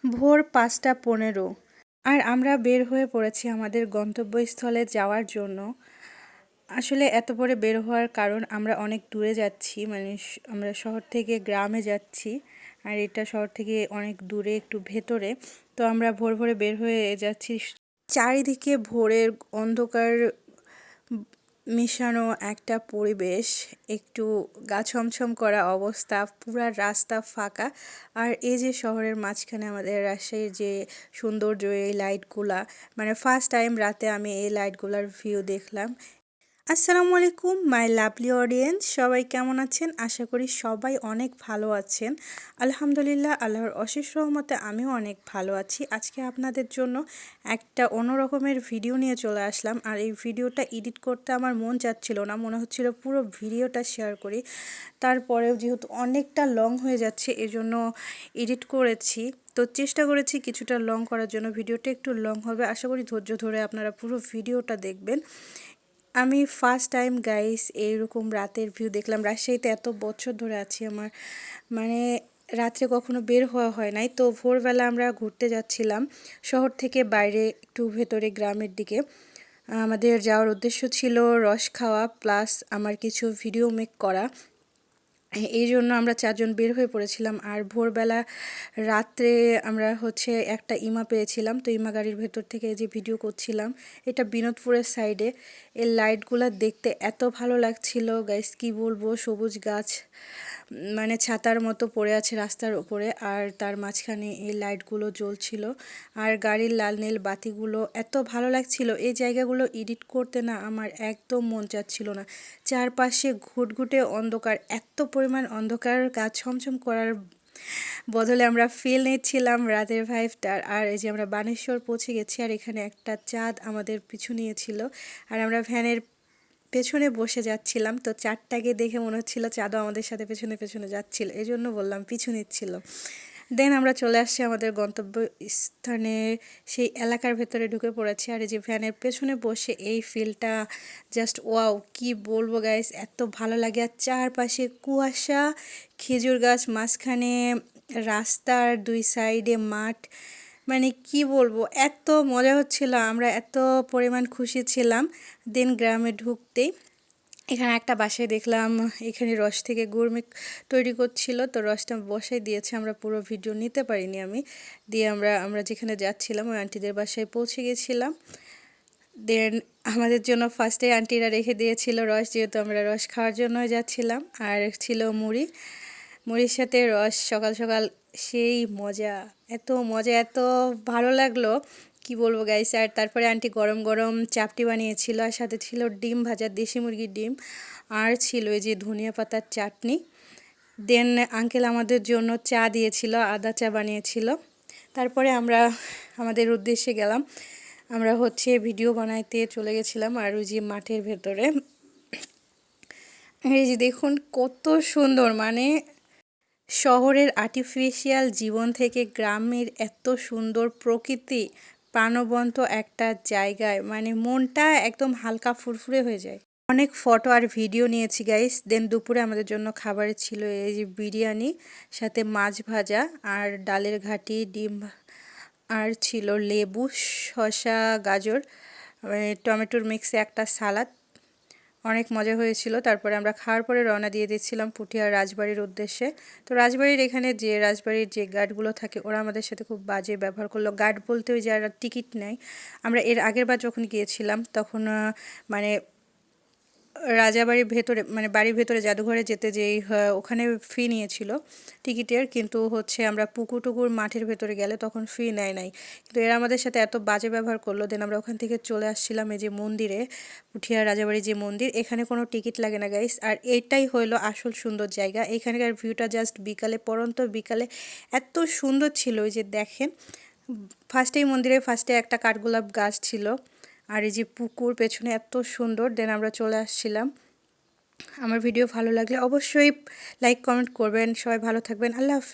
ভোর ৫টা ১৫ আর আমরা বের হয়ে পড়েছি আমাদের গন্তব্যস্থলে যাওয়ার জন্য। আসলে এত ভোরে বের হওয়ার কারণ আমরা অনেক দূরে যাচ্ছি, মানে আমরা শহর থেকে গ্রামে যাচ্ছি। আর এটা শহর থেকে অনেক দূরে, একটু ভেতরে। তো আমরা ভোর ভোরে বের হয়ে যাচ্ছি। চারিদিকে ভোরের অন্ধকার মিশানো একটা পরিবেশ, একটু গা ছমছম করা অবস্থা, পুরা রাস্তা ফাঁকা। আর এই যে শহরের মাঝখানে আমাদের রাজশাহীর যে সৌন্দর্য, এই লাইটগুলা, মানে ফার্স্ট টাইম রাতে আমি এই লাইটগুলার ভিউ দেখলাম। আসসালামু আলাইকুম মাই লাভলি অডিয়েন্স, সবাই কেমন আছেন? আশা করি সবাই অনেক ভালো আছেন। আলহামদুলিল্লাহ, আল্লাহর অশেষ রহমতে আমিও অনেক ভালো আছি। আজকে আপনাদের জন্য একটা অন্যরকমের ভিডিও নিয়ে চলে আসলাম। আর এই ভিডিওটা এডিট করতে আমার মন চাচ্ছিল না, মনে হচ্ছিল পুরো ভিডিওটা শেয়ার করি। তারপরেও যেহেতু অনেকটা লং হয়ে যাচ্ছে, এজন্য এডিট করেছি। তো চেষ্টা করেছি কিছুটা লং করার জন্য, ভিডিওটা একটু লং হবে। আশা করি ধৈর্য ধরে আপনারা পুরো ভিডিওটা দেখবেন। আমি ফার্স্ট টাইম গাইস এইরকম রাতের ভিউ দেখলাম। রাজশাহীতে এত বছর ধরে আছি, আমার মানে রাত্রে কখনো বের হওয়া হয় নাই। তো ভোরবেলা আমরা ঘুরতে যাচ্ছিলাম শহর থেকে বাইরে, একটু ভেতরে গ্রামের দিকে। আমাদের যাওয়ার উদ্দেশ্য ছিল রস খাওয়া প্লাস আমার কিছু ভিডিও মেক করা। এই জন্য আমরা 4 জন বের হয়ে পড়েছিলাম। আর ভোরবেলা রাত্রে আমরা একটা ইমা পেয়েছিলাম, তো ইমা গাড়ির ভেতর থেকে যে ভিডিও করছিলাম। এটা বিনোদপুরের সাইডে। এই লাইটগুলো দেখতে এত ভালো লাগছিল গাইস, কি বলবো। সবুজ গাছ মানে ছাতার মতো পড়ে আছে রাস্তার উপরে, আর তার মাঝখানে এই লাইটগুলো জ্বলছিল। আর গাড়ির লাল নীল বাতিগুলো এত ভালো লাগছিল। এই জায়গাগুলো এডিট করতে না আমার একদম মন চাচ্ছিল না। চারপাশে ঘুটঘুটে অন্ধকার, এত পরিমাণ অন্ধকার, গা ছমছম করার বদলে আমরা ফিল নিচ্ছিলাম রাতের ভাইবটার। আর এই যে আমরা বানেশ্বর পৌঁছে গেছি, আর এখানে একটা চাঁদ আমাদের পিছু নিয়েছিল। আর আমরা ভ্যানের পেছনে বসে যাচ্ছিলাম। তো চাঁদটাকে দেখে মনে হচ্ছিল চাঁদও আমাদের সাথে পেছনে পেছনে যাচ্ছিল, এই জন্য বললাম পিছু নিচ্ছিল। দেন আমরা চলে আসছি আমাদের গন্তব্য স্থানে, সেই এলাকার ভেতরে ঢুকে পড়েছি। আর এই যে ভ্যানের পেছনে বসে এই ফিলটা জাস্ট ওয়াও, কি বলবো গাইস, এত ভালো লাগে। আর চারপাশে কুয়াশা, খেজুর গাছ, মাঝখানে রাস্তার 2 সাইডে মাঠ, মানে কি বলবো, এত মজা হচ্ছিল, আমরা এত পরিমাণ খুশি ছিলাম। দেন গ্রামে ঢুকতেই এখানে একটা বাসায় দেখলাম, এখানে রস থেকে গুড় তৈরি করছিল। তো রসটা বসাই দিয়েছে, আমরা পুরো ভিডিও নিতে পারিনি আমি। দিয়ে আমরা যেখানে যাচ্ছিলাম ওই আন্টিদের বাসায় পৌঁছে গেছিলাম। দেন আমাদের জন্য ফার্স্টে আন্টিরা রেখে দিয়েছিল রস, যেহেতু আমরা রস খাওয়ার জন্য যাচ্ছিলাম। আর ছিল মুড়ি, মুড়ির সাথে রস। সকাল সকাল সেই মজা, এত মজা, এত ভালো লাগলো, কি বলবো গাইস। আর তারপরে আন্টি গরম গরম চাপটি বানিয়েছিল, আর সাথে ছিল ডিম ভাজা, দেশি মুরগির ডিম, আর ছিল এই যে ধনিয়া পাতার চাটনি। দেন আঙ্কেল আমাদের জন্য চা দিয়েছিল, আদা চা বানিয়েছিল। তারপরে আমরা আমাদের উদ্দেশ্যে গেলাম। আমরা ভিডিও বানাইতে চলে গেছিলাম। আর ওই যে মাঠের ভেতরে এই যে দেখুন কত সুন্দর, মানে শহরের আর্টিফিশিয়াল জীবন থেকে গ্রামের এত সুন্দর প্রকৃতি, প্রাণবন্ত একটা জায়গায়, মানে মনটা একদম হালকা ফুরফুরে হয়ে যায়। অনেক ফটো আর ভিডিও নিয়েছি গাইস। দেন দুপুরে আমাদের জন্য খাবারে ছিল এই যে বিরিয়ানি, সাথে মাছ ভাজা আর ডালের ঘাটি, ডিম, আর ছিল লেবু, শসা, গাজর, টমেটোর মিক্সে একটা সালাদ। অনেক মজা হয়েছিল। তারপরে আমরা খাওয়ার পরে রওনা দিয়ে দিচ্ছিলাম পুঠিয়ার রাজবাড়ির উদ্দেশ্যে। তো রাজবাড়ির এখানে যে রাজবাড়ির যে গার্ডগুলো থাকে, ওরা আমাদের সাথে খুব বাজে ব্যবহার করলো। গার্ড বলতে ওই যারা টিকিট নেয়। আমরা এর আগের বার যখন গিয়েছিলাম তখন মানে রাজাবাড়ির ভেতরে, মানে বাড়ির ভেতরে জাদুঘরে যেতে যেই ওখানে ফি নিয়েছিল টিকিটের, কিন্তু আমরা পুকুর টুকুর মাঠের ভেতরে গেলে তখন ফি নেয় নাই। কিন্তু এরা আমাদের সাথে এত বাজে ব্যবহার করলো। দেন আমরা ওখান থেকে চলে আসছিলাম এই যে মন্দিরে, পুঠিয়া রাজাবাড়ির যে মন্দির, এখানে কোনো টিকিট লাগে না গাইস। আর এটাই হলো আসল সুন্দর জায়গা। এখানকার ভিউটা জাস্ট বিকালে, পরন্ত বিকালে এত সুন্দর ছিল। ওই যে দেখেন, মন্দিরে ফার্স্টে একটা কাঠগোলাপ গাছ ছিল, আর এই যে পুকুর পেছনে এত সুন্দর। দেন আমরা চলে আসছিলাম। আমার ভিডিও ভালো লাগলে অবশ্যই লাইক কমেন্ট করবেন। সবাই ভালো থাকবেন। আল্লাহ হাফেজ।